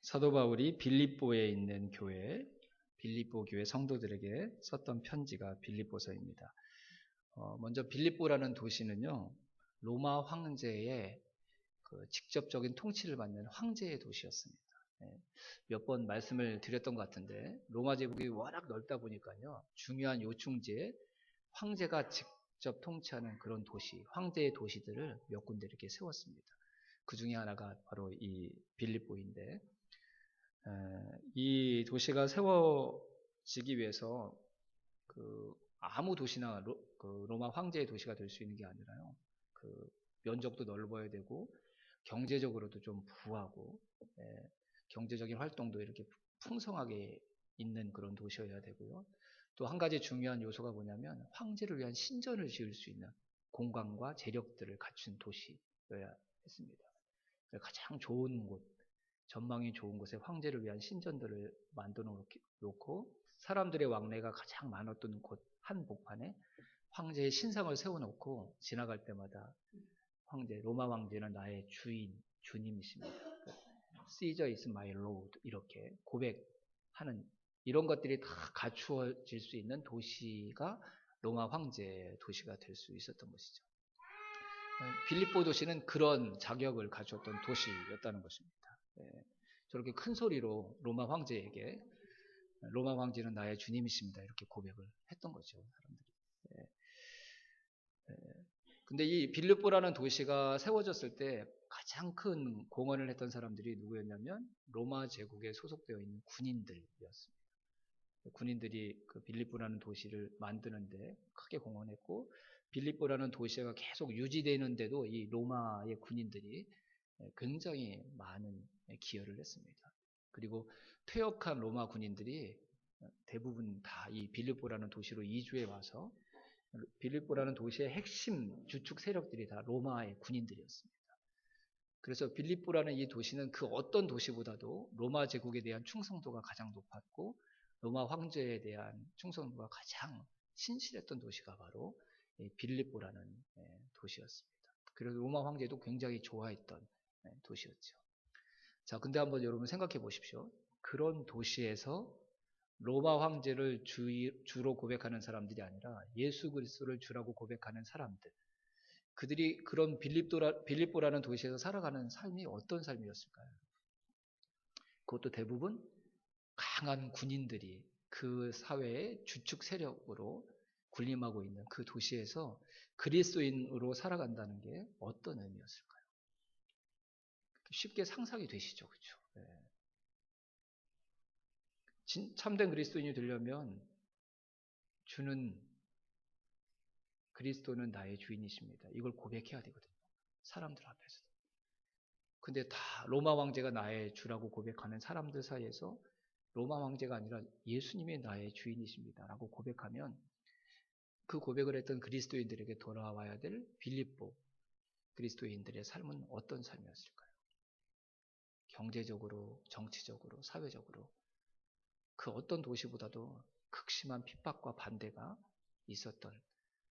사도 바울이 빌립보에 있는 교회, 빌립보 교회 성도들에게 썼던 편지가 빌립보서입니다. 먼저 빌립보라는 도시는요, 로마 황제의 그 직접적인 통치를 받는 황제의 도시였습니다. 몇 번 말씀을 드렸던 것 같은데, 로마 제국이 워낙 넓다 보니까요, 중요한 요충지에 황제가 직접 통치하는 그런 도시, 황제의 도시들을 몇 군데 이렇게 세웠습니다. 그 중에 하나가 바로 이 빌립보인데, 이 도시가 세워지기 위해서 아무 도시나 로마 황제의 도시가 될 수 있는 게 아니라요. 면적도 넓어야 되고 경제적으로도 좀 부하고 경제적인 활동도 이렇게 풍성하게 있는 그런 도시여야 되고요. 또 한 가지 중요한 요소가 뭐냐면 황제를 위한 신전을 지을 수 있는 공간과 재력들을 갖춘 도시여야 했습니다. 가장 좋은 곳, 전망이 좋은 곳에 황제를 위한 신전들을 만들어 놓고 사람들의 왕래가 가장 많았던 곳 한복판에 황제의 신상을 세워놓고 지나갈 때마다 로마 황제는 나의 주님이십니다. Caesar is my lord 이렇게 고백하는 이런 것들이 다 갖추어질 수 있는 도시가 로마 황제의 도시가 될 수 있었던 것이죠. 빌립보 도시는 그런 자격을 가졌던 도시였다는 것입니다. 저렇게 큰 소리로 로마 황제에게 로마 황제는 나의 주님이십니다. 이렇게 고백을 했던 거죠. 사람들이. 근데 이 빌립보라는 도시가 세워졌을 때 가장 큰 공헌을 했던 사람들이 누구였냐면 로마 제국에 소속되어 있는 군인들이었습니다. 군인들이 그 빌립보라는 도시를 만드는데 크게 공헌했고 빌립보라는 도시가 계속 유지되는데도 이 로마의 군인들이 굉장히 많은 기여를 했습니다. 그리고 퇴역한 로마 군인들이 대부분 다 이 빌립보라는 도시로 이주해 와서 빌립보라는 도시의 핵심 주축 세력들이 다 로마의 군인들이었습니다. 그래서 빌립보라는 이 도시는 그 어떤 도시보다도 로마 제국에 대한 충성도가 가장 높았고 로마 황제에 대한 충성도가 가장 신실했던 도시가 바로 빌립보라는 도시였습니다. 그래서 로마 황제도 굉장히 좋아했던 도시였죠. 자, 근데 한번 여러분 생각해 보십시오. 그런 도시에서 로마 황제를 주로 고백하는 사람들이 아니라 예수 그리스도를 주라고 고백하는 사람들. 그들이 그런 빌립보라는 도시에서 살아가는 삶이 어떤 삶이었을까요? 그것도 대부분 강한 군인들이 그 사회의 주축 세력으로 군림하고 있는 그 도시에서 그리스도인으로 살아간다는 게 어떤 의미였을까요? 쉽게 상상이 되시죠, 그렇죠? 참된 그리스도인이 되려면 그리스도는 나의 주인이십니다. 이걸 고백해야 되거든요. 사람들 앞에서. 근데 다 로마 황제가 나의 주라고 고백하는 사람들 사이에서 로마 황제가 아니라 예수님이 나의 주인이십니다. 라고 고백하면 그 고백을 했던 그리스도인들에게 돌아와야 될 빌립보 그리스도인들의 삶은 어떤 삶이었을까요? 경제적으로, 정치적으로, 사회적으로 그 어떤 도시보다도 극심한 핍박과 반대가 있었던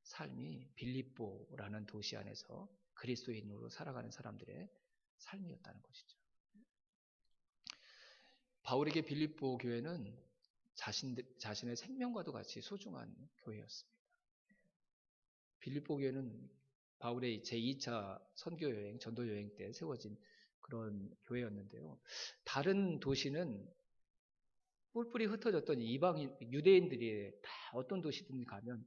삶이 빌립보라는 도시 안에서 그리스도인으로 살아가는 사람들의 삶이었다는 것이죠. 바울에게 빌립보 교회는 자신의 생명과도 같이 소중한 교회였습니다. 빌립보 교회는 바울의 제2차 선교여행, 전도여행 때 세워진 그런 교회였는데요. 다른 도시는 뿔뿔이 흩어졌던 이방인, 유대인들이 다 어떤 도시든 가면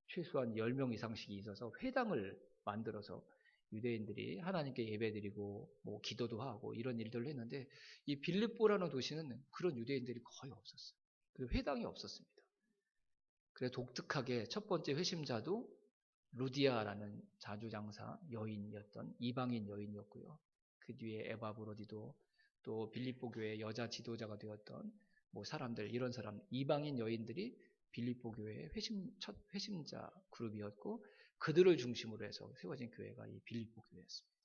최소한 10명 이상씩 있어서 회당을 만들어서 유대인들이 하나님께 예배드리고 뭐 기도도 하고 이런 일들을 했는데 이 빌립보라는 도시는 그런 유대인들이 거의 없었어요. 회당이 없었습니다. 그래서 독특하게 첫 번째 회심자도 루디아라는 자주장사 여인이었던 이방인 여인이었고요. 그 뒤에 에바브로디도 또 빌립보 교회의 여자 지도자가 되었던 뭐 사람들 이런 사람 이방인 여인들이 빌립보 교회의 첫 회심자 그룹이었고 그들을 중심으로 해서 세워진 교회가 이 빌립보 교회였습니다.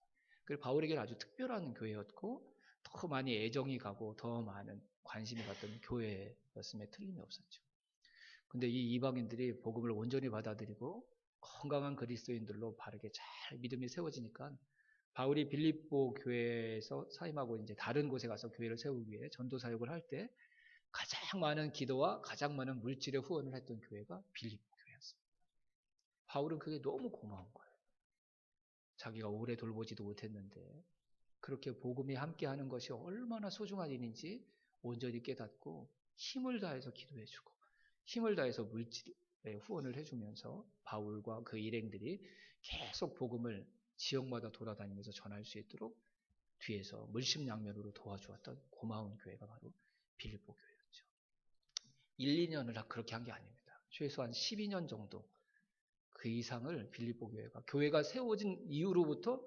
그리고 바울에게는 아주 특별한 교회였고 더 많이 애정이 가고 더 많은 관심이 갔던 교회였음에 틀림이 없었죠. 근데 이 이방인들이 복음을 온전히 받아들이고 건강한 그리스도인들로 바르게 잘 믿음이 세워지니까 바울이 빌립보 교회에서 사임하고 이제 다른 곳에 가서 교회를 세우기 위해 전도 사역을 할 때 가장 많은 기도와 가장 많은 물질의 후원을 했던 교회가 빌립보 교회였습니다. 바울은 그게 너무 고마운 거예요. 자기가 오래 돌보지도 못했는데 그렇게 복음이 함께하는 것이 얼마나 소중한 일인지 온전히 깨닫고 힘을 다해서 기도해주고 힘을 다해서 물질의 후원을 해주면서 바울과 그 일행들이 계속 복음을 지역마다 돌아다니면서 전할 수 있도록 뒤에서 물심양면으로 도와주었던 고마운 교회가 바로 빌립보 교회였죠. 1, 2년을 그렇게 한 게 아닙니다. 최소한 12년 정도 그 이상을 빌립보 교회가 세워진 이후로부터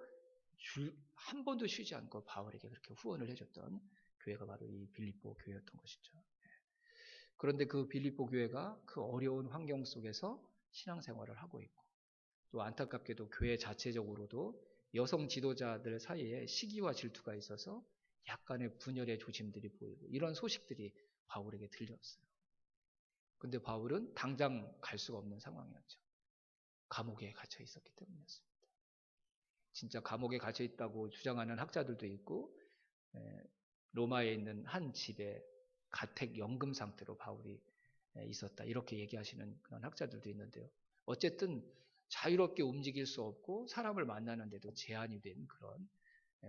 한 번도 쉬지 않고 바울에게 그렇게 후원을 해줬던 교회가 바로 이 빌립보 교회였던 것이죠. 그런데 그 빌립보 교회가 그 어려운 환경 속에서 신앙생활을 하고 있고 또 안타깝게도 교회 자체적으로도 여성 지도자들 사이에 시기와 질투가 있어서 약간의 분열의 조짐들이 보이고 이런 소식들이 바울에게 들렸어요. 근데 바울은 당장 갈 수가 없는 상황이었죠. 감옥에 갇혀 있었기 때문이었습니다. 진짜 감옥에 갇혀 있다고 주장하는 학자들도 있고 로마에 있는 한 집에 가택 연금 상태로 바울이 있었다 이렇게 얘기하시는 그런 학자들도 있는데요. 어쨌든 자유롭게 움직일 수 없고 사람을 만나는데도 제한이 된 그런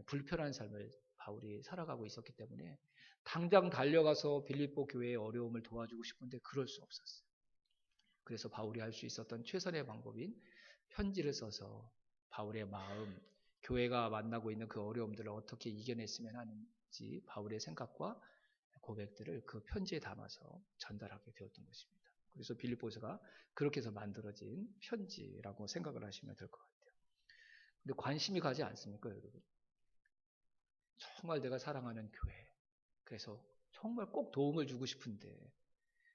불편한 삶을 바울이 살아가고 있었기 때문에 당장 달려가서 빌립보 교회의 어려움을 도와주고 싶은데 그럴 수 없었어요. 그래서 바울이 할 수 있었던 최선의 방법인 편지를 써서 바울의 마음, 교회가 만나고 있는 그 어려움들을 어떻게 이겨냈으면 하는지 바울의 생각과 고백들을 그 편지에 담아서 전달하게 되었던 것입니다. 그래서 빌립보서가 그렇게 해서 만들어진 편지라고 생각을 하시면 될 것 같아요. 근데 관심이 가지 않습니까, 여러분? 정말 내가 사랑하는 교회. 그래서 정말 꼭 도움을 주고 싶은데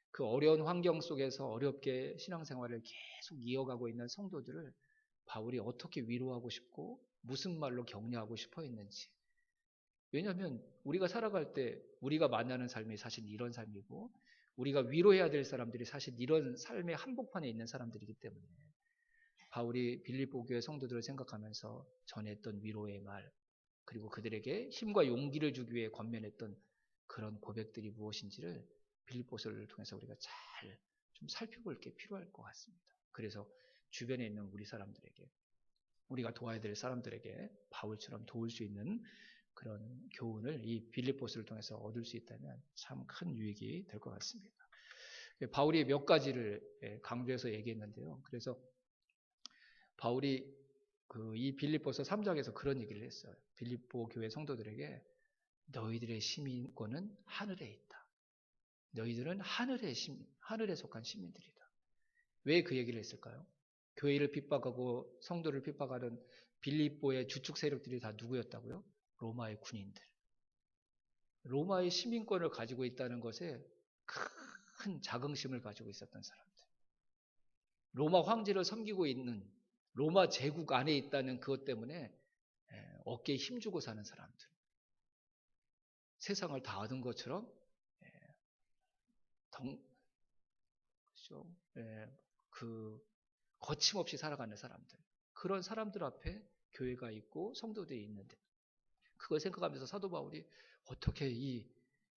그 어려운 환경 속에서 어렵게 신앙생활을 계속 이어가고 있는 성도들을 바울이 어떻게 위로하고 싶고 무슨 말로 격려하고 싶어 했는지. 왜냐하면 우리가 살아갈 때 우리가 만나는 삶이 사실 이런 삶이고 우리가 위로해야 될 사람들이 사실 이런 삶의 한복판에 있는 사람들이기 때문에 바울이 빌립보 교회 성도들을 생각하면서 전했던 위로의 말 그리고 그들에게 힘과 용기를 주기 위해 권면했던 그런 고백들이 무엇인지를 빌립보서를 통해서 우리가 잘 좀 살펴볼 게 필요할 것 같습니다. 그래서 주변에 있는 우리 사람들에게 우리가 도와야 될 사람들에게 바울처럼 도울 수 있는 그런 교훈을 이 빌립보서를 통해서 얻을 수 있다면 참 큰 유익이 될 것 같습니다. 바울이 몇 가지를 강조해서 얘기했는데요. 그래서 바울이 이 빌립보서 3장에서 그런 얘기를 했어요. 빌립보 교회 성도들에게 너희들의 시민권은 하늘에 있다. 너희들은 하늘에 속한 시민들이다. 왜 그 얘기를 했을까요? 교회를 핍박하고 성도를 핍박하는 빌립보의 주축 세력들이 다 누구였다고요? 로마의 군인들. 로마의 시민권을 가지고 있다는 것에 큰 자긍심을 가지고 있었던 사람들. 로마 황제를 섬기고 있는 로마 제국 안에 있다는 그것 때문에 어깨에 힘주고 사는 사람들. 세상을 다 얻은 것처럼 그렇죠? 거침없이 살아가는 사람들. 그런 사람들 앞에 교회가 있고 성도들이 있는데 그걸 생각하면서 사도 바울이 어떻게 이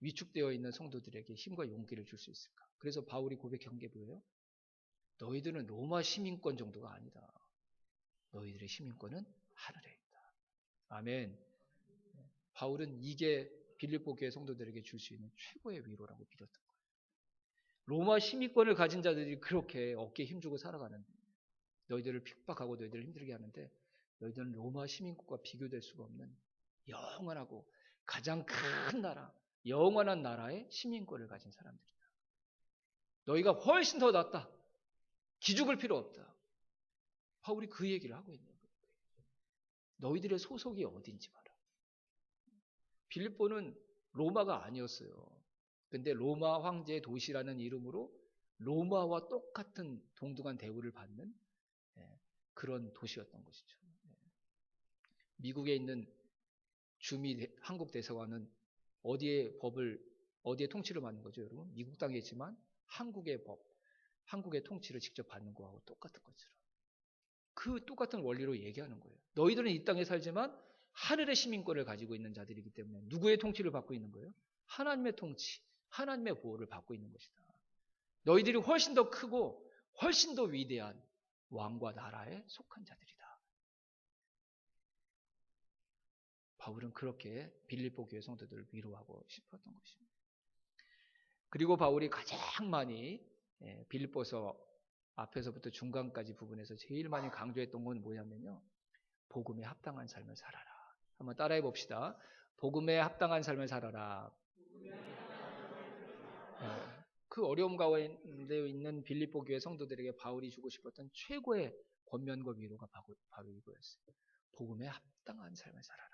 위축되어 있는 성도들에게 힘과 용기를 줄 수 있을까? 그래서 바울이 고백한 게 뭐예요? 너희들은 로마 시민권 정도가 아니다. 너희들의 시민권은 하늘에 있다. 아멘. 바울은 이게 빌립보 교회 성도들에게 줄 수 있는 최고의 위로라고 믿었던 거예요. 로마 시민권을 가진 자들이 그렇게 어깨에 힘주고 살아가는데 너희들을 핍박하고 너희들을 힘들게 하는데 너희들은 로마 시민권과 비교될 수가 없는 영원하고 가장 큰 나라, 영원한 나라의 시민권을 가진 사람들이다. 너희가 훨씬 더 낫다. 기죽을 필요 없다. 바울이 그 얘기를 하고 있는 거예요. 너희들의 소속이 어딘지 봐라. 빌립보는 로마가 아니었어요. 근데 로마 황제의 도시라는 이름으로 로마와 똑같은 동등한 대우를 받는 그런 도시였던 것이죠. 미국에 있는 주미 한국 대사관은 어디에 통치를 받는 거죠, 여러분? 미국 땅에 있지만 한국의 법, 한국의 통치를 직접 받는 거하고 똑같은 것처럼. 그 똑같은 원리로 얘기하는 거예요. 너희들은 이 땅에 살지만 하늘의 시민권을 가지고 있는 자들이기 때문에 누구의 통치를 받고 있는 거예요? 하나님의 통치, 하나님의 보호를 받고 있는 것이다. 너희들이 훨씬 더 크고 훨씬 더 위대한 왕과 나라에 속한 자들이다. 바울은 그렇게 빌립보 교회 성도들을 위로하고 싶었던 것입니다. 그리고 바울이 가장 많이 빌립보서 앞에서부터 중간까지 부분에서 제일 많이 강조했던 건 뭐냐면요. 복음에 합당한 삶을 살아라. 한번 따라해 봅시다. 복음에 합당한 삶을 살아라. 그 어려움 가운데 있는 빌립보 교회 성도들에게 바울이 주고 싶었던 최고의 권면과 위로가 바로 이거였어요. 복음에 합당한 삶을 살아라.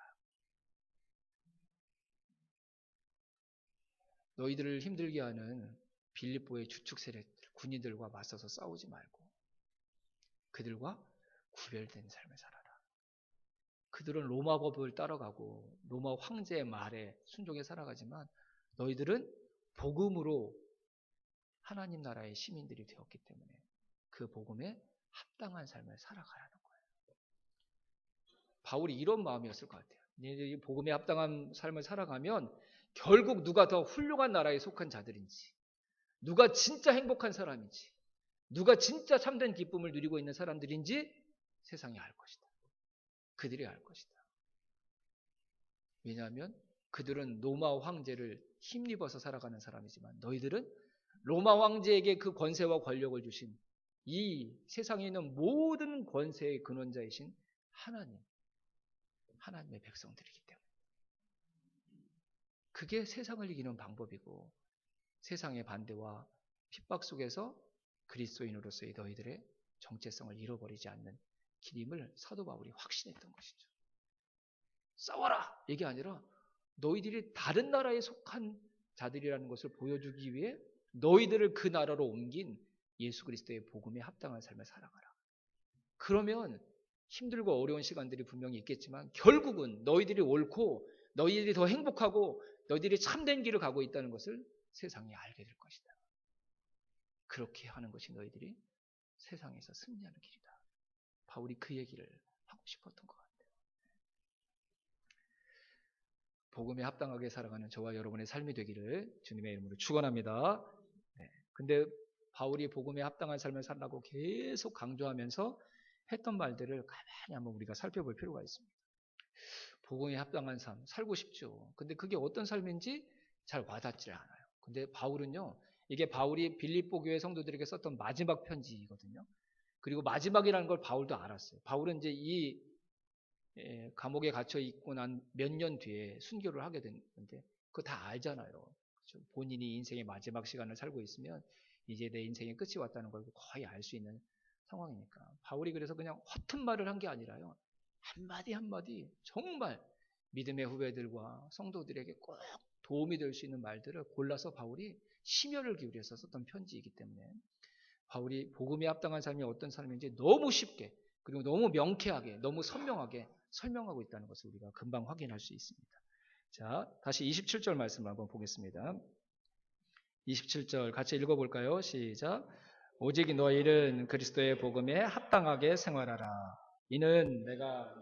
너희들을 힘들게 하는 빌립보의 주축 세력 군인들과 맞서서 싸우지 말고 그들과 구별된 삶을 살아라. 그들은 로마 법을 따라가고 로마 황제의 말에 순종해 살아가지만 너희들은 복음으로 하나님 나라의 시민들이 되었기 때문에 그 복음에 합당한 삶을 살아가라는 거예요. 바울이 이런 마음이었을 것 같아요. 이 복음에 합당한 삶을 살아가면 결국 누가 더 훌륭한 나라에 속한 자들인지, 누가 진짜 행복한 사람인지, 누가 진짜 참된 기쁨을 누리고 있는 사람들인지 세상이 알 것이다. 그들이 알 것이다. 왜냐하면 그들은 로마 황제를 힘입어서 살아가는 사람이지만 너희들은 로마 황제에게 그 권세와 권력을 주신 이 세상에 있는 모든 권세의 근원자이신 하나님의 백성들이기 때문에 그게 세상을 이기는 방법이고 세상의 반대와 핍박 속에서 그리스도인으로서의 너희들의 정체성을 잃어버리지 않는 길임을 사도 바울이 확신했던 것이죠. 싸워라! 이게 아니라 너희들이 다른 나라에 속한 자들이라는 것을 보여주기 위해 너희들을 그 나라로 옮긴 예수 그리스도의 복음에 합당한 삶을 살아가라. 그러면 힘들고 어려운 시간들이 분명히 있겠지만 결국은 너희들이 옳고 너희들이 더 행복하고 너희들이 참된 길을 가고 있다는 것을 세상이 알게 될 것이다. 그렇게 하는 것이 너희들이 세상에서 승리하는 길이다. 바울이 그 얘기를 하고 싶었던 것 같아요. 복음에 합당하게 살아가는 저와 여러분의 삶이 되기를 주님의 이름으로 축원합니다. 근데 바울이 복음에 합당한 삶을 살라고 계속 강조하면서 했던 말들을 가만히 한번 우리가 살펴볼 필요가 있습니다. 복음에 합당한 삶, 살고 싶죠. 근데 그게 어떤 삶인지 잘 와닿지 않아요. 근데 바울은요, 이게 바울이 빌립보 교회 성도들에게 썼던 마지막 편지거든요. 그리고 마지막이라는 걸 바울도 알았어요. 바울은 이제 이 감옥에 갇혀 있고 난 몇 년 뒤에 순교를 하게 됐는데 그거 다 알잖아요. 그렇죠? 본인이 인생의 마지막 시간을 살고 있으면 이제 내 인생의 끝이 왔다는 걸 거의 알 수 있는 상황이니까. 바울이 그래서 그냥 허튼 말을 한 게 아니라요. 한마디 한마디 정말 믿음의 후배들과 성도들에게 꼭 도움이 될 수 있는 말들을 골라서 바울이 심혈을 기울여서 썼던 편지이기 때문에 바울이 복음에 합당한 삶이 어떤 삶인지 너무 쉽게 그리고 너무 명쾌하게 너무 선명하게 설명하고 있다는 것을 우리가 금방 확인할 수 있습니다. 자, 다시 27절 말씀을 한번 보겠습니다. 27절 같이 읽어볼까요? 시작. 오직 너희는 그리스도의 복음에 합당하게 생활하라. 이는 내가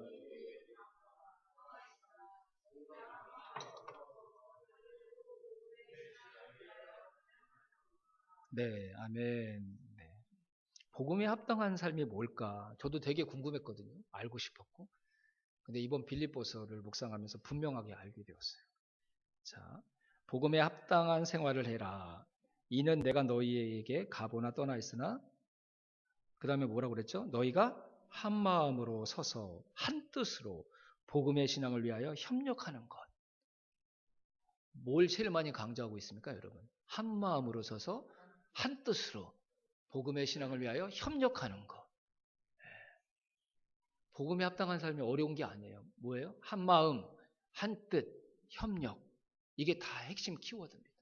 네, 아멘. 네. 복음에 합당한 삶이 뭘까? 저도 되게 궁금했거든요. 알고 싶었고. 근데 이번 빌립보서를 묵상하면서 분명하게 알게 되었어요. 자, 복음에 합당한 생활을 해라. 이는 내가 너희에게 가보나 떠나 있으나 그 다음에 뭐라고 그랬죠? 너희가 한 마음으로 서서 한 뜻으로 복음의 신앙을 위하여 협력하는 것. 뭘 제일 많이 강조하고 있습니까, 여러분? 한 마음으로 서서 한 뜻으로 복음의 신앙을 위하여 협력하는 것. 복음에 합당한 삶이 어려운 게 아니에요. 뭐예요? 한 마음, 한 뜻, 협력. 이게 다 핵심 키워드입니다.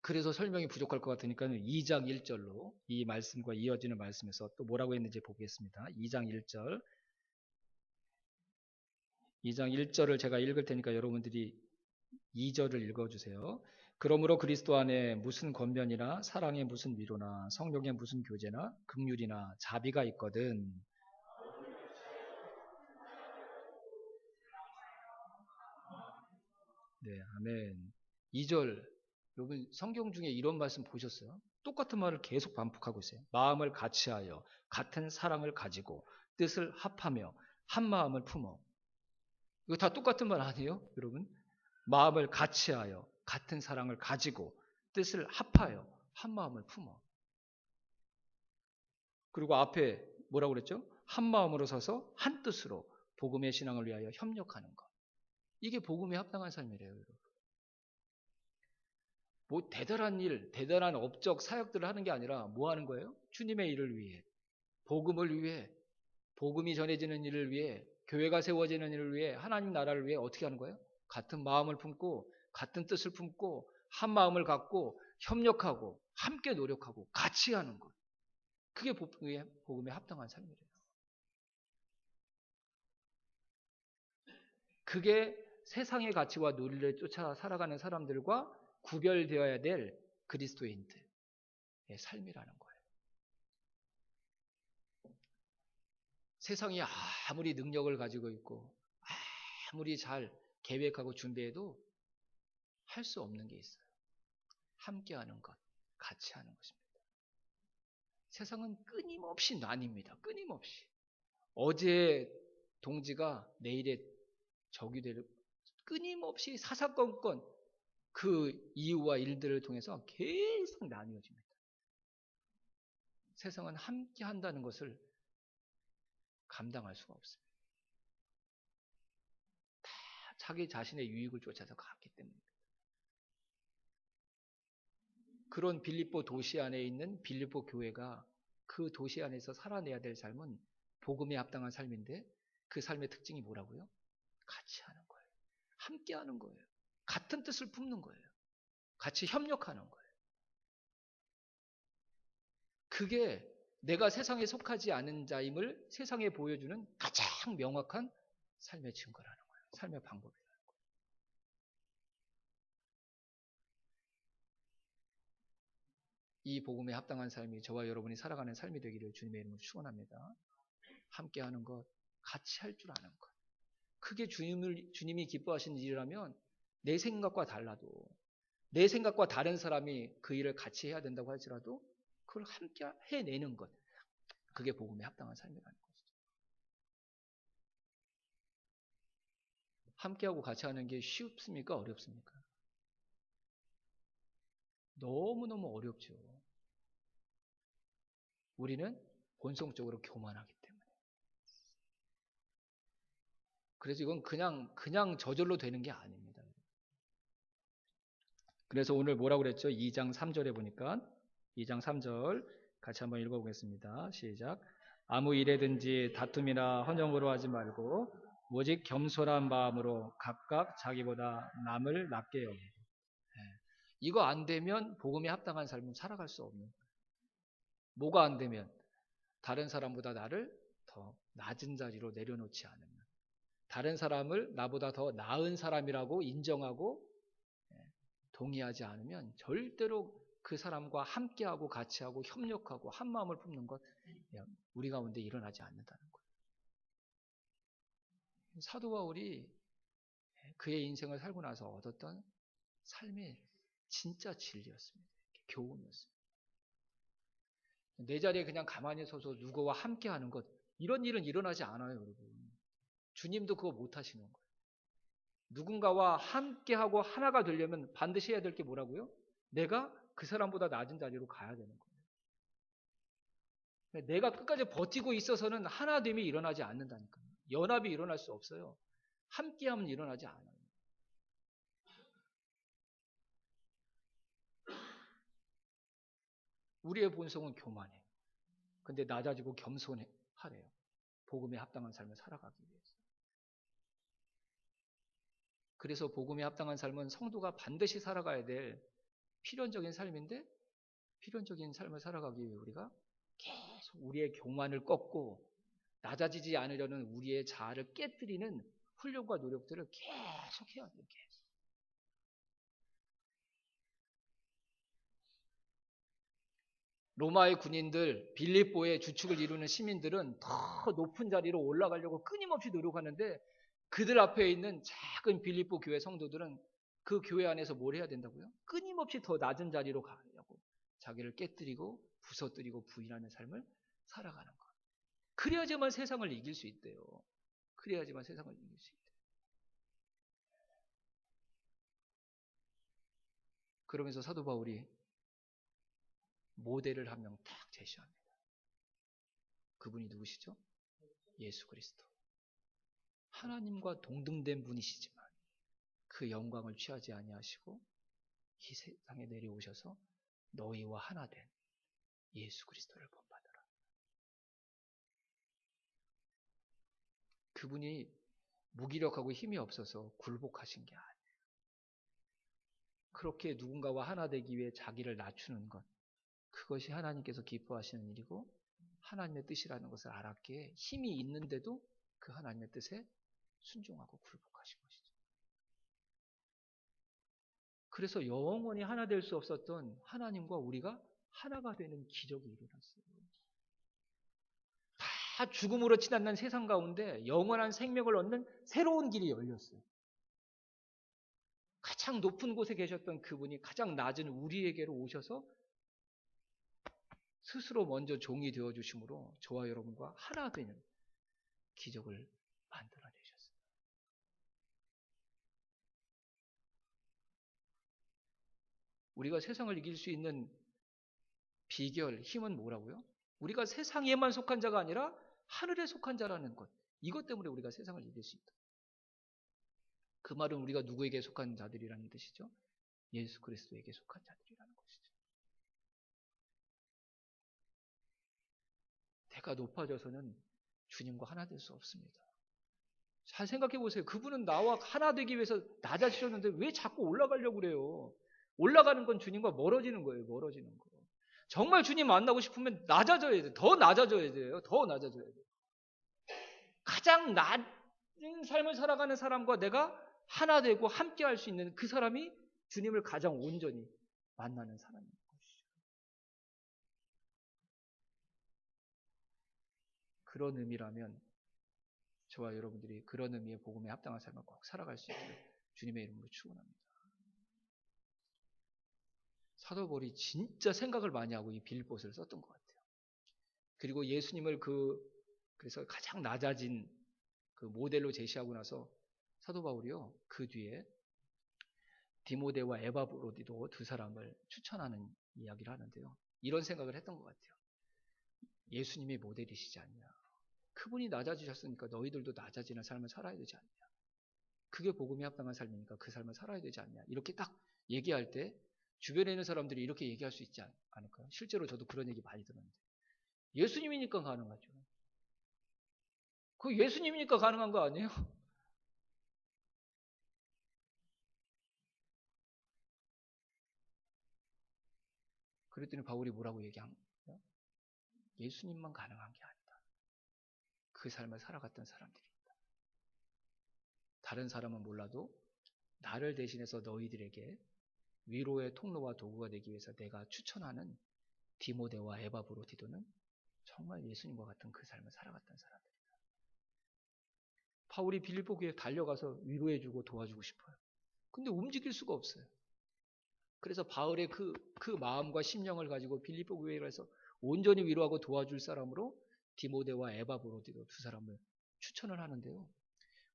그래서 설명이 부족할 것 같으니까 2장 1절로 이 말씀과 이어지는 말씀에서 또 뭐라고 했는지 보겠습니다. 2장 1절. 2장 1절을 제가 읽을 테니까 여러분들이 2절을 읽어주세요. 그러므로 그리스도 안에 무슨 권면이나 사랑의 무슨 위로나 성령의 무슨 교제나 긍휼이나 자비가 있거든 네, 아멘. 2절. 여러분 성경 중에 이런 말씀 보셨어요? 똑같은 말을 계속 반복하고 있어요. 마음을 같이하여 같은 사랑을 가지고 뜻을 합하며 한 마음을 품어. 이거 다 똑같은 말 아니에요, 여러분? 마음을 같이하여 같은 사랑을 가지고 뜻을 합하여 한 마음을 품어. 그리고 앞에 뭐라고 그랬죠? 한 마음으로 서서 한 뜻으로 복음의 신앙을 위하여 협력하는 것. 이게 복음에 합당한 삶이래요, 여러분. 뭐 대단한 일, 대단한 업적, 사역들을 하는 게 아니라 뭐 하는 거예요? 주님의 일을 위해, 복음을 위해, 복음이 전해지는 일을 위해, 교회가 세워지는 일을 위해, 하나님 나라를 위해 어떻게 하는 거예요? 같은 마음을 품고, 같은 뜻을 품고, 한 마음을 갖고, 협력하고, 함께 노력하고, 같이 하는 것. 그게 복음에 합당한 삶이래요. 그게 세상의 가치와 논리를 쫓아 살아가는 사람들과 구별되어야 될 그리스도인들의 삶이라는 거예요. 세상이 아무리 능력을 가지고 있고 아무리 잘 계획하고 준비해도 할 수 없는 게 있어요. 함께하는 것, 같이 하는 것입니다. 세상은 끊임없이 나뉩니다. 끊임없이. 어제 동지가 내일의 적이 되는 끊임없이 사사건건 그 이유와 일들을 통해서 계속 나뉘어집니다. 세상은 함께 한다는 것을 감당할 수가 없습니다. 다 자기 자신의 유익을 쫓아서 갔기 때문입니다. 그런 빌립보 도시 안에 있는 빌립보 교회가 그 도시 안에서 살아내야 될 삶은 복음에 합당한 삶인데 그 삶의 특징이 뭐라고요? 같이 하는 거예요. 함께 하는 거예요. 같은 뜻을 품는 거예요. 같이 협력하는 거예요. 그게 내가 세상에 속하지 않은 자임을 세상에 보여주는 가장 명확한 삶의 증거라는 거예요. 삶의 방법이라는 거예요. 이 복음에 합당한 삶이 저와 여러분이 살아가는 삶이 되기를 주님의 이름으로 축원합니다. 함께 하는 것, 같이 할 줄 아는 것. 그게 주님이 기뻐하시는 일이라면 내 생각과 달라도 내 생각과 다른 사람이 그 일을 같이 해야 된다고 할지라도 그걸 함께 해내는 것. 그게 복음에 합당한 삶이라는 것이죠. 함께하고 같이 하는 게 쉽습니까? 어렵습니까? 너무너무 어렵죠. 우리는 본성적으로 교만하기 때문에. 그래서 이건 그냥 저절로 되는 게 아닙니다. 그래서 오늘 뭐라고 그랬죠? 2장 3절에 보니까 2장 3절 같이 한번 읽어보겠습니다. 시작. 아무 일에든지 다툼이나 헌정으로 하지 말고 오직 겸손한 마음으로 각각 자기보다 남을 낮게 여기고. 이거 안 되면 복음에 합당한 삶은 살아갈 수 없는 거예요. 뭐가 안 되면 다른 사람보다 나를 더 낮은 자리로 내려놓지 않으면 다른 사람을 나보다 더 나은 사람이라고 인정하고 동의하지 않으면 절대로 그 사람과 함께하고 같이하고 협력하고 한 마음을 품는 것 우리 가운데 일어나지 않는다는 거예요. 사도 바울이 그의 인생을 살고 나서 얻었던 삶의 진짜 진리였습니다. 교훈이었습니다. 내 자리에 그냥 가만히 서서 누구와 함께하는 것 이런 일은 일어나지 않아요, 여러분. 주님도 그거 못 하시는 거예요. 누군가와 함께하고 하나가 되려면 반드시 해야 될 게 뭐라고요? 내가 그 사람보다 낮은 자리로 가야 되는 거예요. 내가 끝까지 버티고 있어서는 하나됨이 일어나지 않는다니까요. 연합이 일어날 수 없어요. 함께하면 일어나지 않아요. 우리의 본성은 교만해요. 근데 낮아지고 겸손하래요. 복음에 합당한 삶을 살아가기 위해서. 그래서 복음에 합당한 삶은 성도가 반드시 살아가야 될 필연적인 삶인데 필연적인 삶을 살아가기 위해 우리가 계속 우리의 교만을 꺾고 낮아지지 않으려는 우리의 자아를 깨뜨리는 훈련과 노력들을 계속 해야 돼요. 계속. 로마의 군인들, 빌립보의 주축을 이루는 시민들은 더 높은 자리로 올라가려고 끊임없이 노력하는데 그들 앞에 있는 작은 빌립보 교회 성도들은 그 교회 안에서 뭘 해야 된다고요? 끊임없이 더 낮은 자리로 가려고 자기를 깨뜨리고 부서뜨리고 부인하는 삶을 살아가는 것. 그래야지만 세상을 이길 수 있대요. 그래야지만 세상을 이길 수 있대요. 그러면서 사도 바울이 모델을 한 명 딱 제시합니다. 그분이 누구시죠? 예수 그리스도. 하나님과 동등된 분이시지만 그 영광을 취하지 아니하시고 이 세상에 내려오셔서 너희와 하나 된 예수 그리스도를 본받으라. 그분이 무기력하고 힘이 없어서 굴복하신 게 아니에요. 그렇게 누군가와 하나 되기 위해 자기를 낮추는 것, 그것이 하나님께서 기뻐하시는 일이고 하나님의 뜻이라는 것을 알았기에 힘이 있는데도 그 하나님의 뜻에 순종하고 굴복하신 것이죠. 그래서 영원히 하나 될 수 없었던 하나님과 우리가 하나가 되는 기적이 일어났어요. 다 죽음으로 치닫는 세상 가운데 영원한 생명을 얻는 새로운 길이 열렸어요. 가장 높은 곳에 계셨던 그분이 가장 낮은 우리에게로 오셔서 스스로 먼저 종이 되어주심으로 저와 여러분과 하나 되는 기적을 만들어내셨어요. 우리가 세상을 이길 수 있는 비결, 힘은 뭐라고요? 우리가 세상에만 속한 자가 아니라 하늘에 속한 자라는 것. 이것 때문에 우리가 세상을 이길 수 있다. 그 말은 우리가 누구에게 속한 자들이라는 뜻이죠? 예수 그리스도에게 속한 자들이라는 것이죠. 내가 높아져서는 주님과 하나 될 수 없습니다. 잘 생각해 보세요. 그분은 나와 하나 되기 위해서 낮아지셨는데 왜 자꾸 올라가려고 그래요? 올라가는 건 주님과 멀어지는 거예요. 멀어지는 거. 정말 주님 만나고 싶으면 낮아져야 돼요. 더 낮아져야 돼요. 더 낮아져야 돼요. 가장 낮은 삶을 살아가는 사람과 내가 하나 되고 함께 할 수 있는 그 사람이 주님을 가장 온전히 만나는 사람인 것이죠. 그런 의미라면 저와 여러분들이 그런 의미의 복음에 합당한 삶을 꼭 살아갈 수 있기를 주님의 이름으로 축원합니다. 사도 바울이 진짜 생각을 많이 하고 이 빌립보서를 썼던 것 같아요. 그리고 예수님을 그래서 가장 낮아진 그 모델로 제시하고 나서 사도 바울이요 그 뒤에 디모데와 에바브로디도 두 사람을 추천하는 이야기를 하는데요. 이런 생각을 했던 것 같아요. 예수님이 모델이시지 않냐. 그분이 낮아지셨으니까 너희들도 낮아지는 삶을 살아야 되지 않냐. 그게 복음에 합당한 삶이니까 그 삶을 살아야 되지 않냐. 이렇게 딱 얘기할 때 주변에 있는 사람들이 이렇게 얘기할 수 있지 않을까요? 실제로 저도 그런 얘기 많이 들었는데 예수님이니까 가능하죠. 그 예수님이니까 가능한 거 아니에요? 그랬더니 바울이 뭐라고 얘기한 거예요? 예수님만 가능한 게 아니다. 그 삶을 살아갔던 사람들입니다. 다른 사람은 몰라도 나를 대신해서 너희들에게 위로의 통로와 도구가 되기 위해서 내가 추천하는 디모데와 에바브로디도는 정말 예수님과 같은 그 삶을 살아갔던 사람들입니다. 바울이 빌립보 교회에 달려가서 위로해주고 도와주고 싶어요. 근데 움직일 수가 없어요. 그래서 바울의 그 마음과 심령을 가지고 빌립보 교회에 가서 온전히 위로하고 도와줄 사람으로 디모데와 에바브로디도 두 사람을 추천을 하는데요.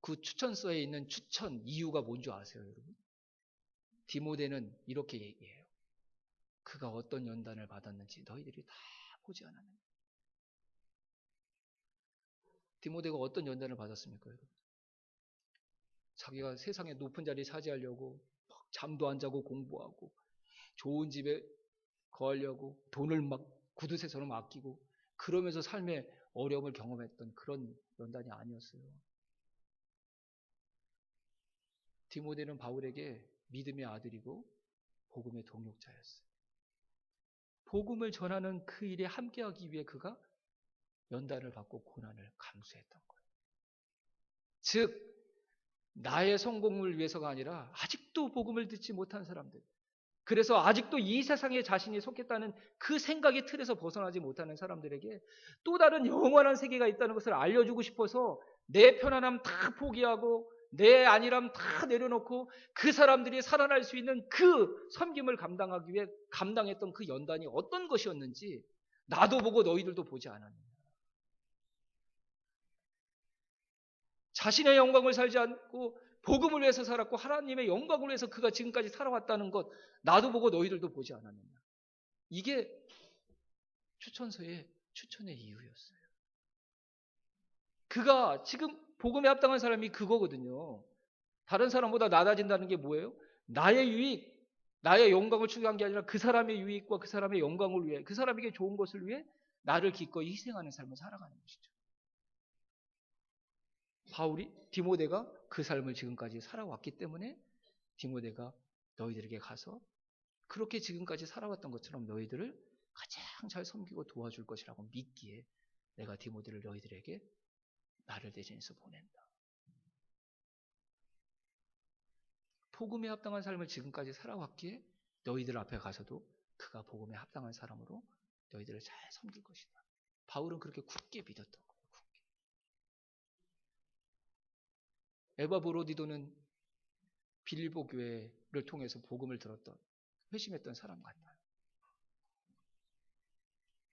그 추천서에 있는 추천 이유가 뭔지 아세요, 여러분? 디모데는 이렇게 얘기해요. 그가 어떤 연단을 받았는지 너희들이 다 보지 않았느냐. 디모데가 어떤 연단을 받았습니까, 여러분? 자기가 세상의 높은 자리 차지하려고 잠도 안 자고 공부하고 좋은 집에 거하려고 돈을 막 구두쇠처럼 아끼고 그러면서 삶의 어려움을 경험했던 그런 연단이 아니었어요. 디모데는 바울에게 믿음의 아들이고 복음의 동역자였어요. 복음을 전하는 그 일에 함께하기 위해 그가 연단을 받고 고난을 감수했던 거예요. 즉 나의 성공을 위해서가 아니라 아직도 복음을 듣지 못한 사람들, 그래서 아직도 이 세상에 자신이 속했다는 그 생각의 틀에서 벗어나지 못하는 사람들에게 또 다른 영원한 세계가 있다는 것을 알려주고 싶어서 내 편안함 다 포기하고 내 안일함 다 내려놓고 그 사람들이 살아날 수 있는 그 섬김을 감당하기 위해 감당했던 그 연단이 어떤 것이었는지 나도 보고 너희들도 보지 않았느냐. 자신의 영광을 살지 않고 복음을 위해서 살았고 하나님의 영광을 위해서 그가 지금까지 살아왔다는 것 나도 보고 너희들도 보지 않았느냐. 이게 추천서의 추천의 이유였어요. 그가 지금 복음에 합당한 사람이 그거거든요. 다른 사람보다 낮아진다는 게 뭐예요? 나의 유익, 나의 영광을 추구한 게 아니라 그 사람의 유익과 그 사람의 영광을 위해, 그 사람에게 좋은 것을 위해 나를 기꺼이 희생하는 삶을 살아가는 것이죠. 디모데가 그 삶을 지금까지 살아왔기 때문에 디모데가 너희들에게 가서 그렇게 지금까지 살아왔던 것처럼 너희들을 가장 잘 섬기고 도와줄 것이라고 믿기에 내가 디모데를 너희들에게 나를 대신해서 보낸다. 복음에 합당한 삶을 지금까지 살아왔기에 너희들 앞에 가서도 그가 복음에 합당한 사람으로 너희들을 잘 섬길 것이다. 바울은 그렇게 굳게 믿었던 거예요. 굳게. 에바브로디도는 빌립보 교회를 통해서 복음을 들었던 회심했던 사람 같아요.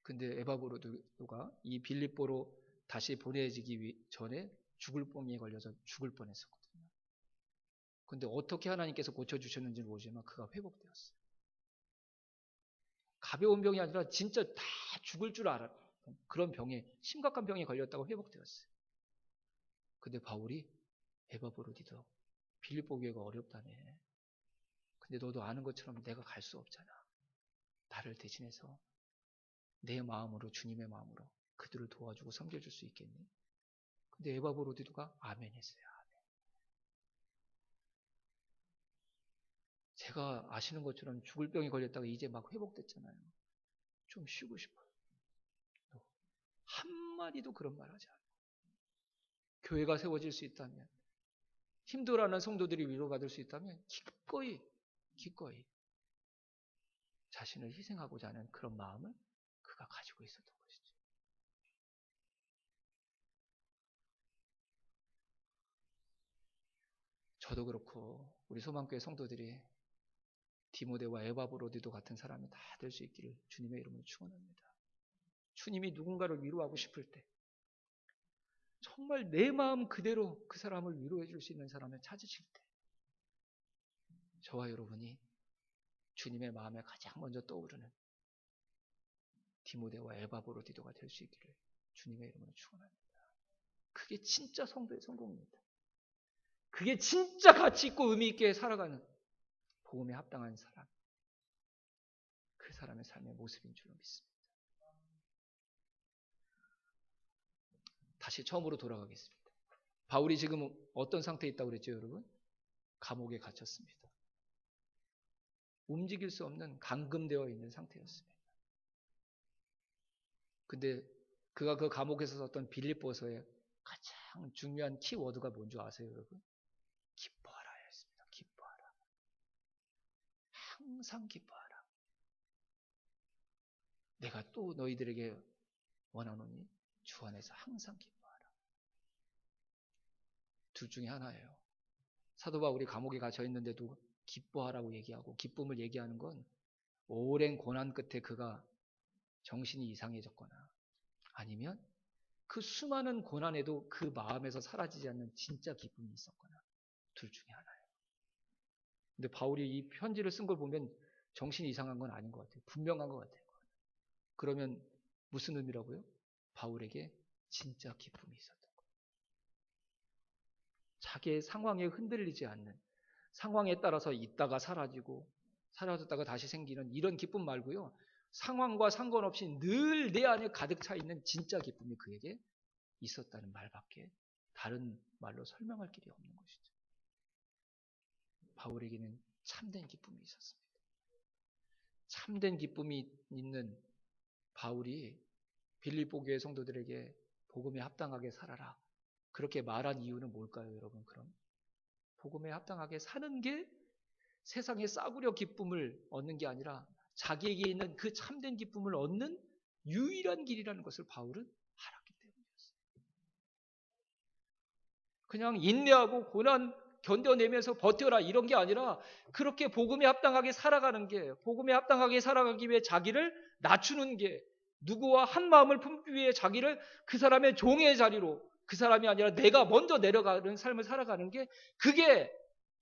근데 에바브로디도가 이 빌립보로 다시 보내지기 전에 죽을 병에 걸려서 죽을 뻔했었거든요. 근데 어떻게 하나님께서 고쳐주셨는지 모르지만 그가 회복되었어요. 가벼운 병이 아니라 진짜 다 죽을 줄 알았던 그런 병에, 심각한 병에 걸렸다고 회복되었어요. 근데 바울이 에바브로디도 빌립보 교회가 어렵다네. 근데 너도 아는 것처럼 내가 갈 수 없잖아. 나를 대신해서 내 마음으로, 주님의 마음으로 그들을 도와주고 섬겨줄 수 있겠니? 근데 에바브로디도가 아멘 했어요. 아멘. 제가 아시는 것처럼 죽을 병에 걸렸다가 이제 막 회복됐잖아요. 좀 쉬고 싶어요. 한마디도 그런 말 하지 않아요. 교회가 세워질 수 있다면, 힘들어하는 성도들이 위로받을 수 있다면 기꺼이 자신을 희생하고자 하는 그런 마음을 그가 가지고 있었던 것이죠. 저도 그렇고 우리 소망교회 성도들이 디모데와 에바브로디도 같은 사람이 다 될 수 있기를 주님의 이름으로 축원합니다. 주님이 누군가를 위로하고 싶을 때 정말 내 마음 그대로 그 사람을 위로해 줄 수 있는 사람을 찾으실 때 저와 여러분이 주님의 마음에 가장 먼저 떠오르는 디모데와 에바브로디도가 될 수 있기를 주님의 이름으로 축원합니다. 그게 진짜 성도의 성공입니다. 그게 진짜 가치 있고 의미 있게 살아가는 복음에 합당한 사람, 그 사람의 삶의 모습인 줄로 믿습니다. 다시 처음으로 돌아가겠습니다. 바울이 지금 어떤 상태에 있다고 그랬죠, 여러분? 감옥에 갇혔습니다. 움직일 수 없는 감금되어 있는 상태였습니다. 근데 그가 그 감옥에서 썼던 빌립보서의 가장 중요한 키워드가 뭔지 아세요, 여러분? 기뻐하라 였습니다. 기뻐하라. 항상 기뻐하라. 내가 또 너희들에게 원하노니 주 안에서 항상 기뻐하라. 둘 중에 하나예요. 사도 바울이 감옥에 갇혀 있는데도 기뻐하라고 얘기하고 기쁨을 얘기하는 건 오랜 고난 끝에 그가 정신이 이상해졌거나 아니면 그 수많은 고난에도 그 마음에서 사라지지 않는 진짜 기쁨이 있었거나 둘 중에 하나예요. 근데 바울이 이 편지를 쓴 걸 보면 정신이 이상한 건 아닌 것 같아요. 분명한 것 같아요. 그러면 무슨 의미라고요? 바울에게 진짜 기쁨이 있었던 거예요. 자기의 상황에 흔들리지 않는, 상황에 따라서 있다가 사라지고 사라졌다가 다시 생기는 이런 기쁨 말고요. 상황과 상관없이 늘 내 안에 가득 차 있는 진짜 기쁨이 그에게 있었다는 말밖에 다른 말로 설명할 길이 없는 것이죠. 바울에게는 참된 기쁨이 있었습니다. 참된 기쁨이 있는 바울이 빌립보 교회 성도들에게 복음에 합당하게 살아라. 그렇게 말한 이유는 뭘까요, 여러분? 그럼 복음에 합당하게 사는 게 세상에 싸구려 기쁨을 얻는 게 아니라 자기에게 있는 그 참된 기쁨을 얻는 유일한 길이라는 것을 바울은 알았기 때문이었어요. 그냥 인내하고 고난 견뎌내면서 버텨라 이런 게 아니라 그렇게 복음에 합당하게 살아가는 게, 복음에 합당하게 살아가기 위해 자기를 낮추는 게, 누구와 한 마음을 품기 위해 자기를 그 사람의 종의 자리로, 그 사람이 아니라 내가 먼저 내려가는 삶을 살아가는 게, 그게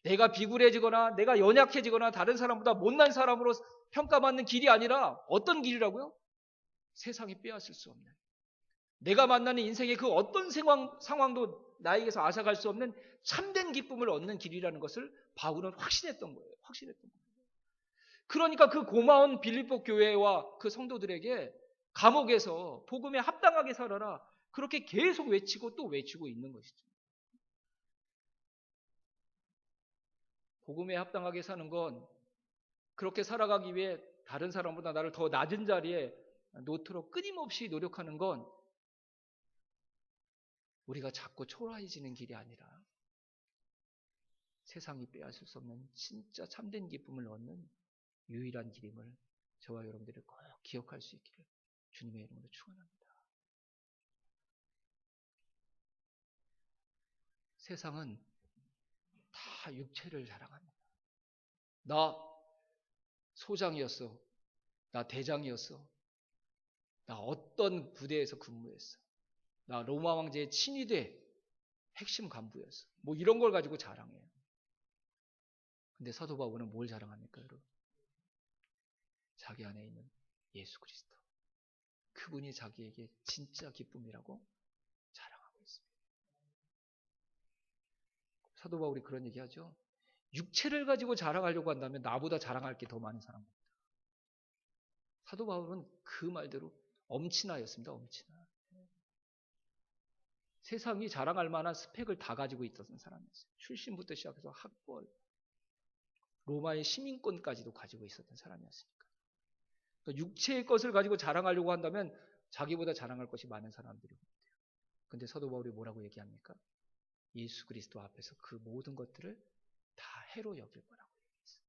내가 비굴해지거나 내가 연약해지거나 다른 사람보다 못난 사람으로 평가받는 길이 아니라 어떤 길이라고요? 세상이 빼앗을 수 없는, 내가 만나는 인생의 그 어떤 상황도 나에게서 앗아갈 수 없는 참된 기쁨을 얻는 길이라는 것을 바울은 확신했던 거예요. 확신했던 거예요. 그러니까 그 고마운 빌립보 교회와 그 성도들에게 감옥에서 복음에 합당하게 살아라, 그렇게 계속 외치고 또 외치고 있는 것이죠. 복음에 합당하게 사는 건, 그렇게 살아가기 위해 다른 사람보다 나를 더 낮은 자리에 놓도록 끊임없이 노력하는 건, 우리가 자꾸 초라해지는 길이 아니라 세상이 빼앗을 수 없는 진짜 참된 기쁨을 얻는 유일한 길임을 저와 여러분들이 꼭 기억할 수 있기를 주님의 이름으로 축원합니다. 세상은 다 육체를 자랑합니다. 나 소장이었어. 나 대장이었어. 나 어떤 부대에서 근무했어. 나 로마 왕제의 친위대 핵심 간부였어. 뭐 이런 걸 가지고 자랑해요. 근데 사도 바울은 뭘 자랑합니까, 여러분? 자기 안에 있는 예수 그리스도. 그분이 자기에게 진짜 기쁨이라고 자랑하고 있습니다. 사도 바울이 그런 얘기 하죠. 육체를 가지고 자랑하려고 한다면 나보다 자랑할 게 더 많은 사람입니다. 사도 바울은 그 말대로 엄친아였습니다. 엄친아. 세상이 자랑할 만한 스펙을 다 가지고 있었던 사람이었어요. 출신부터 시작해서 학벌, 로마의 시민권까지도 가지고 있었던 사람이었으니까. 그러니까 육체의 것을 가지고 자랑하려고 한다면 자기보다 자랑할 것이 많은 사람들이고. 근데 사도 바울이 뭐라고 얘기합니까? 예수 그리스도 앞에서 그 모든 것들을 다 해로 여길 거라고 얘기했어요.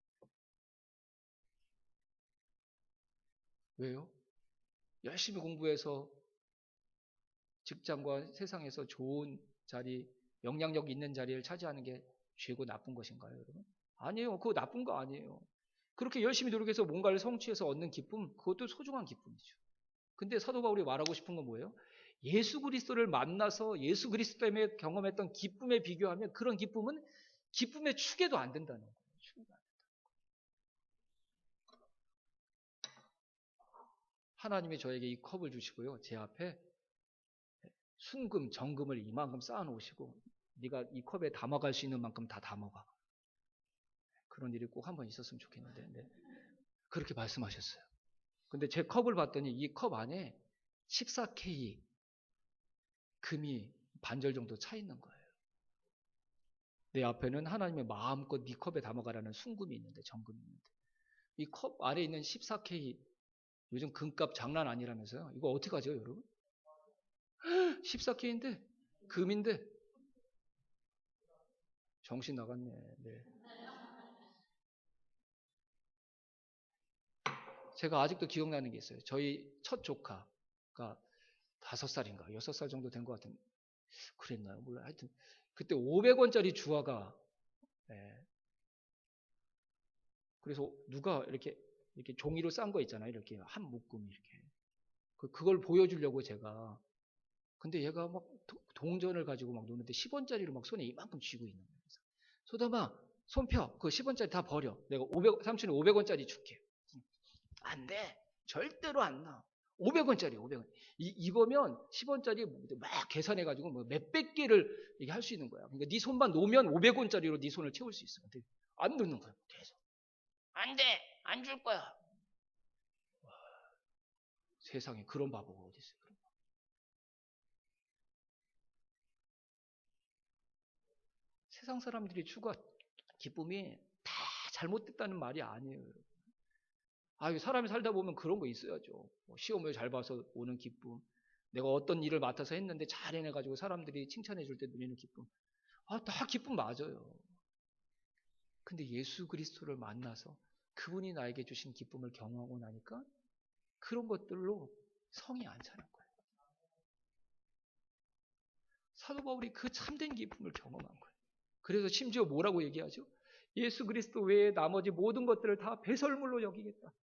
왜요? 열심히 공부해서 직장과 세상에서 좋은 자리, 영향력 있는 자리를 차지하는 게 죄고 나쁜 것인가요, 여러분? 아니에요. 그거 나쁜 거 아니에요. 그렇게 열심히 노력해서 뭔가를 성취해서 얻는 기쁨, 그것도 소중한 기쁨이죠. 근데 사도 바울이 말하고 싶은 건 뭐예요? 예수 그리스도를 만나서 예수 그리스도 때문에 경험했던 기쁨에 비교하면 그런 기쁨은 기쁨의 축에도 안 된다는 거예요. 축에도 안 된다. 하나님이 저에게 이 컵을 주시고요. 제 앞에 순금, 정금을 이만큼 쌓아놓으시고 네가 이 컵에 담아갈 수 있는 만큼 다 담아가. 그런 일이 꼭 한번 있었으면 좋겠는데 네. 그렇게 말씀하셨어요. 근데 제 컵을 봤더니 이 컵 안에 14K 금이 반절 정도 차 있는 거예요. 내 앞에는 하나님의 마음껏 네 컵에 담아가라는 순금이 있는데, 정금이 있는데, 이 컵 안에 있는 14K, 요즘 금값 장난 아니라면서요. 이거 어떻게 하죠, 여러분? 14K인데 금인데 정신 나갔네. 네. 제가 아직도 기억나는 게 있어요. 저희 첫 조카가 5살인가 6살 정도 된 것 같은, 그랬나요? 몰라. 하여튼 그때 500원짜리 주화가, 예. 그래서 누가 이렇게 종이로 싼 거 있잖아요. 이렇게 한 묶음 이렇게. 그걸 보여주려고 제가. 근데 얘가 막 동전을 가지고 막 노는데 10원짜리를 막 손에 이만큼 쥐고 있는 거예요. 그래서 소담아, 손 펴. 그 10원짜리 다 버려. 내가 삼촌이 500원짜리 줄게. 안 돼. 절대로 안 나. 500원짜리, 500원. 입으면 10원짜리 막 계산해가지고 뭐 몇백 개를 이게 할 수 있는 거야. 그러니까 네 손만 놓으면 500원짜리로 네 손을 채울 수 있어. 근데 안 놓는 거야. 계속. 안 돼. 안 줄 거야. 세상에 그런 바보가 어디 있어요. 세상 사람들이 추구한 기쁨이 다 잘못됐다는 말이 아니에요. 사람이 살다 보면 그런 거 있어야죠. 시험을 잘 봐서 오는 기쁨. 내가 어떤 일을 맡아서 했는데 잘 해내가지고 사람들이 칭찬해 줄 때 누리는 기쁨. 다 기쁨 맞아요. 근데 예수 그리스도를 만나서 그분이 나에게 주신 기쁨을 경험하고 나니까 그런 것들로 성이 안 차는 거예요. 사도 바울이 그 참된 기쁨을 경험한 거예요. 그래서 심지어 뭐라고 얘기하죠? 예수 그리스도 외에 나머지 모든 것들을 다 배설물로 여기겠다.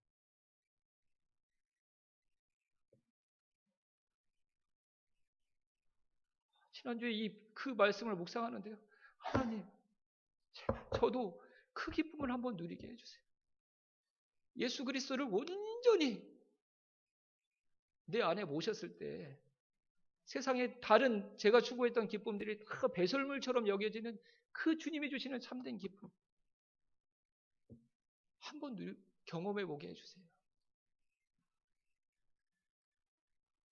지난주에 그 말씀을 묵상하는데요. 하나님, 저도 그 기쁨을 한번 누리게 해주세요. 예수 그리스도를 온전히 내 안에 모셨을 때 세상의 다른 제가 추구했던 기쁨들이 다 배설물처럼 여겨지는 그 주님이 주시는 참된 기쁨 한번 경험해 보게 해주세요.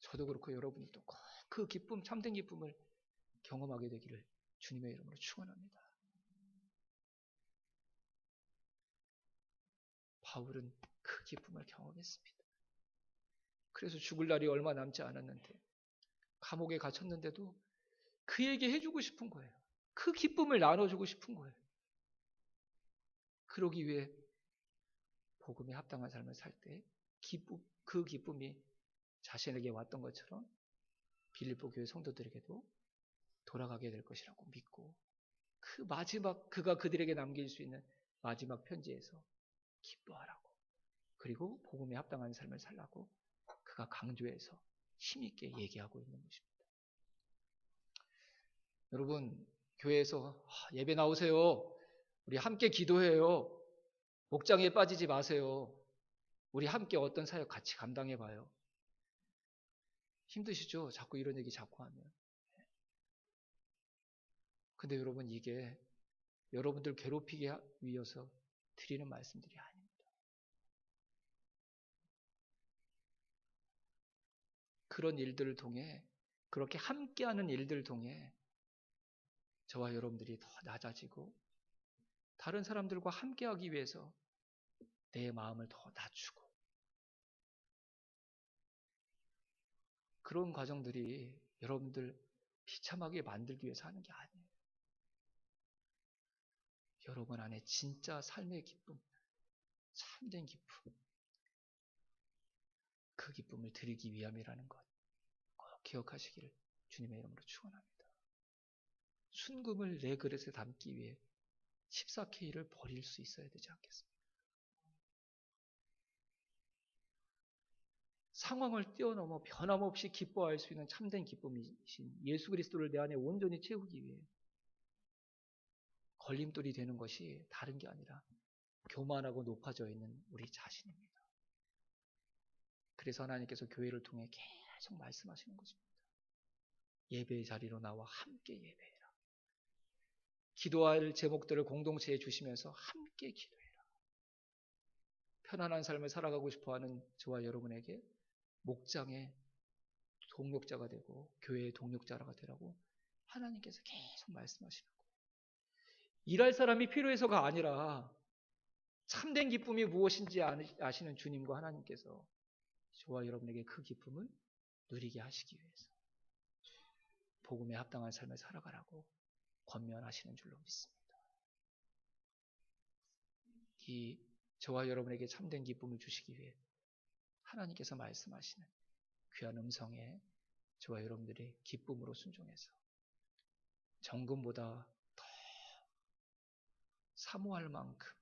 저도 그렇고 여러분도 꼭 그 기쁨, 참된 기쁨을 경험하게 되기를 주님의 이름으로 축원합니다. 바울은 그 기쁨을 경험했습니다. 그래서 죽을 날이 얼마 남지 않았는데 감옥에 갇혔는데도 그에게 해주고 싶은 거예요. 그 기쁨을 나눠주고 싶은 거예요. 그러기 위해 복음에 합당한 삶을 살 때 그 기쁨이 자신에게 왔던 것처럼 빌립보 교회 성도들에게도 돌아가게 될 것이라고 믿고 그 마지막 그가 그들에게 남길 수 있는 마지막 편지에서 기뻐하라고 그리고 복음에 합당한 삶을 살라고 그가 강조해서 힘있게 얘기하고 있는 것입니다. 여러분 교회에서 예배 나오세요. 우리 함께 기도해요. 목장에 빠지지 마세요. 우리 함께 어떤 사역 같이 감당해 봐요. 힘드시죠? 자꾸 이런 얘기 자꾸 하면. 근데 여러분 이게 여러분들 괴롭히기 위해서 드리는 말씀들이 아닙니다. 그런 일들을 통해 그렇게 함께하는 일들을 통해 저와 여러분들이 더 낮아지고 다른 사람들과 함께하기 위해서 내 마음을 더 낮추고 그런 과정들이 여러분들 비참하게 만들기 위해서 하는 게 아니에요. 여러분 안에 진짜 삶의 기쁨, 참된 기쁨, 그 기쁨을 드리기 위함이라는 것 꼭 기억하시기를 주님의 이름으로 축원합니다. 순금을 내 그릇에 담기 위해 14K를 버릴 수 있어야 되지 않겠습니까? 상황을 뛰어넘어 변함없이 기뻐할 수 있는 참된 기쁨이신 예수 그리스도를 내 안에 온전히 채우기 위해 걸림돌이 되는 것이 다른 게 아니라 교만하고 높아져 있는 우리 자신입니다. 그래서 하나님께서 교회를 통해 계속 말씀하시는 것입니다. 예배의 자리로 나와 함께 예배해라. 기도할 제목들을 공동체에 주시면서 함께 기도해라. 편안한 삶을 살아가고 싶어하는 저와 여러분에게 목장의 동력자가 되고 교회의 동력자가 되라고 하나님께서 계속 말씀하시는 거예요. 일할 사람이 필요해서가 아니라 참된 기쁨이 무엇인지 아시는 주님과 하나님께서 저와 여러분에게 그 기쁨을 누리게 하시기 위해서 복음에 합당한 삶을 살아가라고 권면하시는 줄로 믿습니다. 이 저와 여러분에게 참된 기쁨을 주시기 위해 하나님께서 말씀하시는 귀한 음성에 저와 여러분들이 기쁨으로 순종해서 정금보다 더 사모할 만큼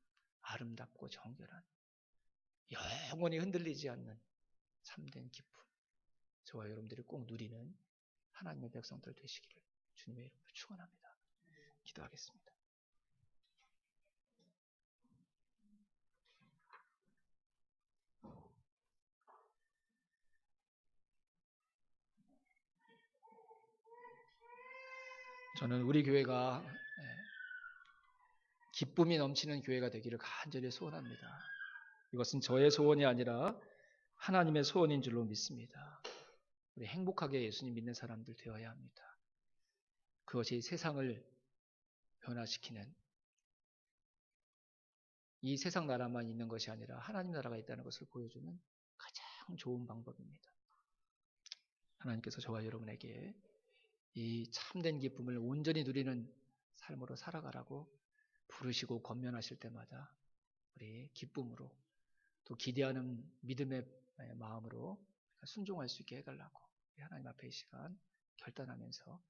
아름답고 정결한 영원히 흔들리지 않는 참된 기쁨 저와 여러분들이 꼭 누리는 하나님의 백성들 되시기를 주님의 이름으로 축원합니다. 기도하겠습니다. 저는 우리 교회가 기쁨이 넘치는 교회가 되기를 간절히 소원합니다. 이것은 저의 소원이 아니라 하나님의 소원인 줄로 믿습니다. 우리 행복하게 예수님 믿는 사람들 되어야 합니다. 그것이 세상을 변화시키는 이 세상 나라만 있는 것이 아니라 하나님 나라가 있다는 것을 보여주는 가장 좋은 방법입니다. 하나님께서 저와 여러분에게 이 참된 기쁨을 온전히 누리는 삶으로 살아가라고 부르시고 권면하실 때마다 우리 기쁨으로 또 기대하는 믿음의 마음으로 순종할 수 있게 해달라고 하나님 앞에 이 시간 결단하면서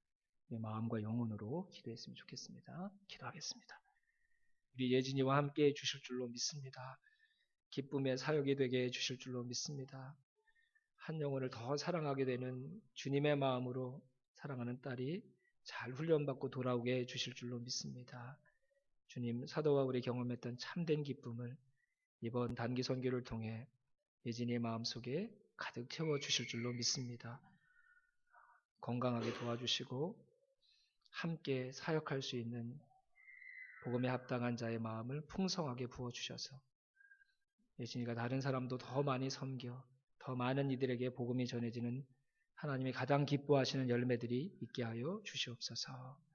마음과 영혼으로 기도했으면 좋겠습니다. 기도하겠습니다. 우리 예진이와 함께 해주실 줄로 믿습니다. 기쁨의 사역이 되게 해주실 줄로 믿습니다. 한 영혼을 더 사랑하게 되는 주님의 마음으로 사랑하는 딸이 잘 훈련받고 돌아오게 해주실 줄로 믿습니다. 주님, 사도와 우리 경험했던 참된 기쁨을 이번 단기 선교를 통해 예진이의 마음속에 가득 채워주실 줄로 믿습니다. 건강하게 도와주시고 함께 사역할 수 있는 복음에 합당한 자의 마음을 풍성하게 부어주셔서 예진이가 다른 사람도 더 많이 섬겨 더 많은 이들에게 복음이 전해지는 하나님이 가장 기뻐하시는 열매들이 있게 하여 주시옵소서.